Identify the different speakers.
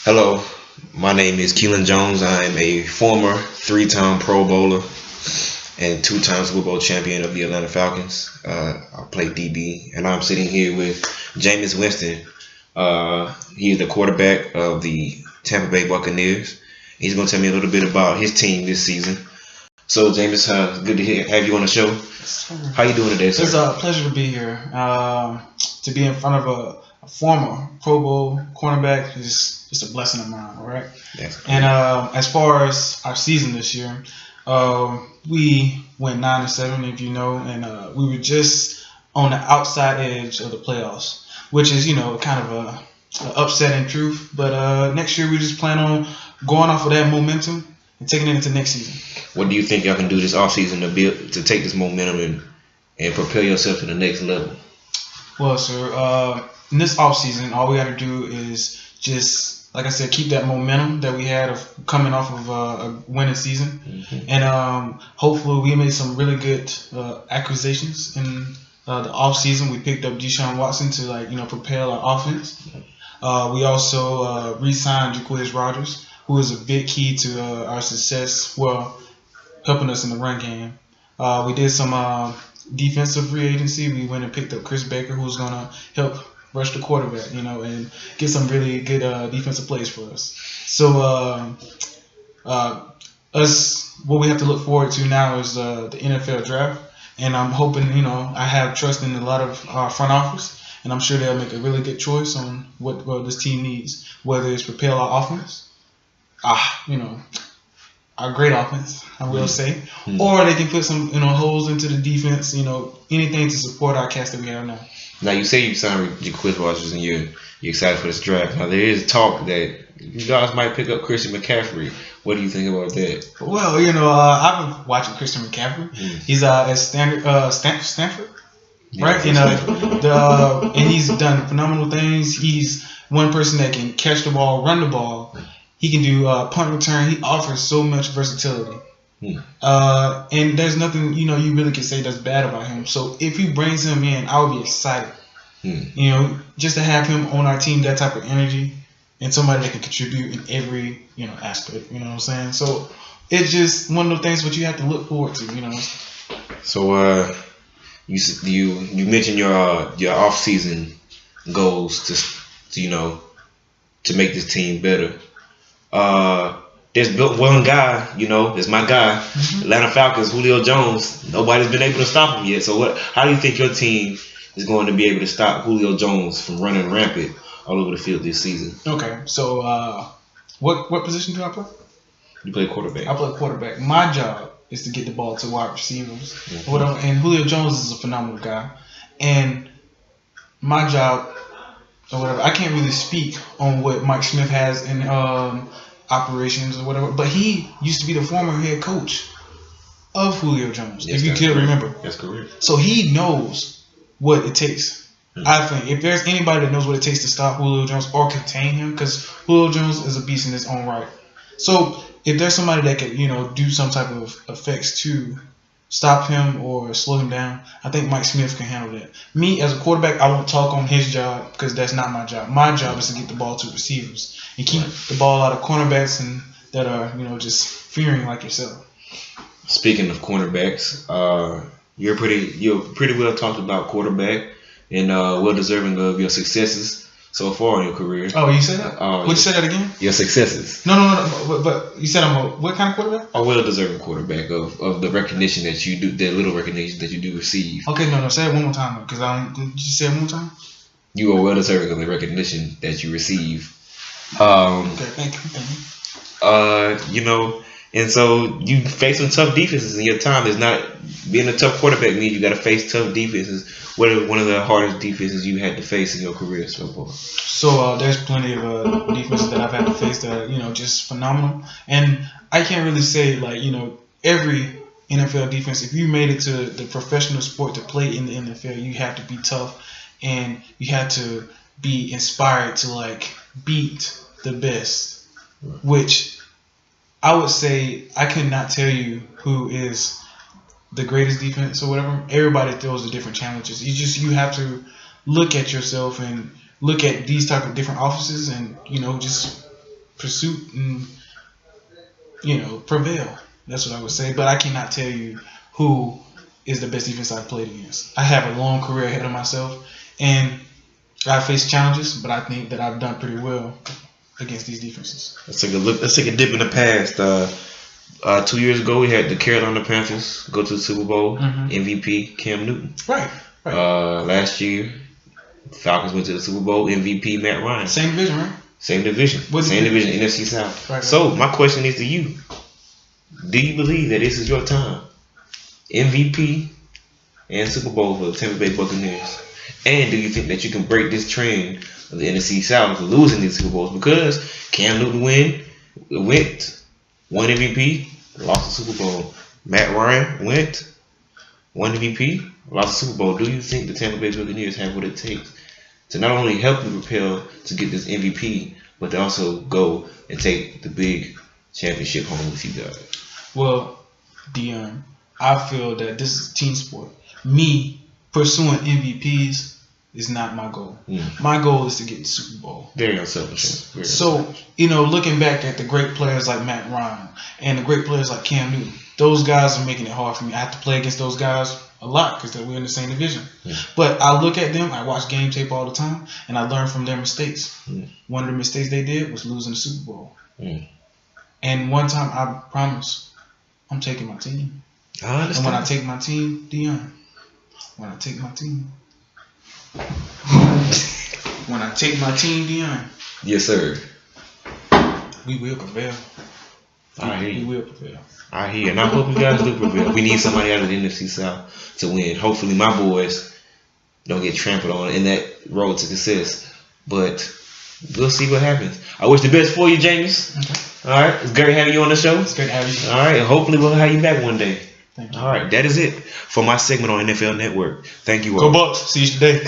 Speaker 1: Hello, my name is Keelan Jones. I am a former three-time Pro Bowler and two-time Super Bowl champion of the Atlanta Falcons. I play DB, and I'm sitting here with Jameis Winston. He is the quarterback of the Tampa Bay Buccaneers. He's going to tell me a little bit about his team this season. So, Jameis, good to have you on the show. How you doing today, sir?
Speaker 2: It's a pleasure to be here. To be in front of a former Pro Bowl cornerback is just a blessing of mine, all right? And as far as our season this year, we went 9-7, if you know, and we were just on the outside edge of the playoffs, which is, kind of a upsetting truth. But next year we just plan on going off of that momentum and taking it into next season.
Speaker 1: What do you think y'all can do this offseason to take this momentum and propel yourself to the next level?
Speaker 2: Well, sir, in this offseason, all we got to do is just, like I said, keep that momentum that we had of coming off of a winning season. Mm-hmm. And hopefully we made some really good acquisitions in the offseason. We picked up Deshaun Watson to, propel our offense. We also re-signed Jacquizz Rodgers, who is a big key to our success, helping us in the run game. We did some defensive free agency. We went and picked up Chris Baker, who's going to help rush the quarterback, and get some really good defensive plays for us. So what we have to look forward to now is the NFL draft. And I'm hoping, I have trust in a lot of our front office, and I'm sure they'll make a really good choice on what this team needs, whether it's propel our offense, our great offense, I will say, or they can put some, holes into the defense, anything to support our cast that we have now.
Speaker 1: Now, you say you signed Jacquizz Rodgers and you're excited for this draft. Now, there is talk that you guys might pick up Christian McCaffrey. What do you think about that?
Speaker 2: Well, I've been watching Christian McCaffrey. He's at Stanford, right? And he's done phenomenal things. He's one person that can catch the ball, run the ball. He can do punt return. He offers so much versatility. And there's nothing, you really can say that's bad about him. So if he brings him in, I would be excited. Just to have him on our team, that type of energy, and somebody that can contribute in every, aspect. You know what I'm saying? So it's just one of the things what you have to look forward to.
Speaker 1: So you mentioned your off season goals to make this team better. There's one guy, that's my guy, Atlanta Falcons, Julio Jones. Nobody's been able to stop him yet. So how do you think your team is going to be able to stop Julio Jones from running rampant all over the field this season?
Speaker 2: Okay, so what position do I play?
Speaker 1: You play quarterback.
Speaker 2: I play quarterback. My job is to get the ball to wide receivers. And Julio Jones is a phenomenal guy. And my job, or whatever, I can't really speak on what Mike Smith has in operations or whatever, but he used to be the former head coach of Julio Jones, if you can remember.
Speaker 1: That's correct.
Speaker 2: So he knows what it takes. I think if there's anybody that knows what it takes to stop Julio Jones or contain him, because Julio Jones is a beast in his own right. So if there's somebody that could, do some type of effects to stop him or slow him down, I think Mike Smith can handle that. Me, as a quarterback, I won't talk on his job because that's not my job. My job is to get the ball to receivers and keep the ball out of cornerbacks and that are, just fearing like yourself.
Speaker 1: Speaking of cornerbacks, you're pretty well talked about quarterback and well deserving of your successes so far in your career.
Speaker 2: Oh, you said that? Would you say that again?
Speaker 1: Your successes.
Speaker 2: No. But you said I'm what kind of quarterback?
Speaker 1: A well-deserving quarterback of the recognition that you do, that little recognition that you do receive.
Speaker 2: Okay, no. Say it one more time, because did you say it one more time?
Speaker 1: You are well-deserving of the recognition that you receive.
Speaker 2: Okay, thank you.
Speaker 1: And so you face some tough defenses in your time. It's not being a tough quarterback means you got to face tough defenses. What are one of the hardest defenses you had to face in your career so far?
Speaker 2: So there's plenty of defenses that I've had to face that are, just phenomenal. And I can't really say every NFL defense. If you made it to the professional sport to play in the NFL, you have to be tough and you have to be inspired to beat the best, which I would say I could not tell you who is the greatest defense or whatever. Everybody throws the different challenges. You have to look at yourself and look at these type of different offices and just pursuit and, prevail. That's what I would say. But I cannot tell you who is the best defense I've played against. I have a long career ahead of myself, and I face challenges, but I think that I've done pretty well against these defenses.
Speaker 1: Let's take a look. Let's take a dip in the past. 2 years ago, we had the Carolina Panthers go to the Super Bowl. MVP Cam Newton.
Speaker 2: Right.
Speaker 1: Last year, Falcons went to the Super Bowl. MVP Matt Ryan.
Speaker 2: Same division, right?
Speaker 1: Same division. Same division. NFC South.
Speaker 2: Right.
Speaker 1: So my question is to you: do you believe that this is your time? MVP and Super Bowl for the Tampa Bay Buccaneers. And do you think that you can break this trend of the NFC South losing these Super Bowls? Because Cam Newton went, won MVP, lost the Super Bowl. Matt Ryan won MVP, lost the Super Bowl. Do you think the Tampa Bay Buccaneers have what it takes to not only help you propel to get this MVP, but to also go and take the big championship home with you guys?
Speaker 2: Well, Dion, I feel that this is a team sport. Me pursuing MVPs is not my goal. My goal is to get the Super Bowl.
Speaker 1: Very unselfish.
Speaker 2: So, looking back at the great players like Matt Ryan and the great players like Cam Newton, those guys are making it hard for me. I have to play against those guys a lot because we're in the same division. But I look at them, I watch game tape all the time, and I learn from their mistakes. One of the mistakes they did was losing the Super Bowl. And one time, I promise, I'm taking my team.
Speaker 1: I understand.
Speaker 2: And when I take my team, Dion, when I take my team, Dion.
Speaker 1: Yes, sir.
Speaker 2: We will prevail.
Speaker 1: I hear you.
Speaker 2: We will prevail.
Speaker 1: I hear, and I hope you guys do prevail. We need somebody out of the NFC South to win. Hopefully, my boys don't get trampled on in that road to success. But we'll see what happens. I wish the best for you, James.
Speaker 2: Okay.
Speaker 1: All right, it's great having you on the show.
Speaker 2: It's great having you.
Speaker 1: All right, and hopefully we'll have you back one day.
Speaker 2: Thank you.
Speaker 1: All right, that is it for my segment on NFL Network. Thank you all.
Speaker 2: Go Bucks. See you today.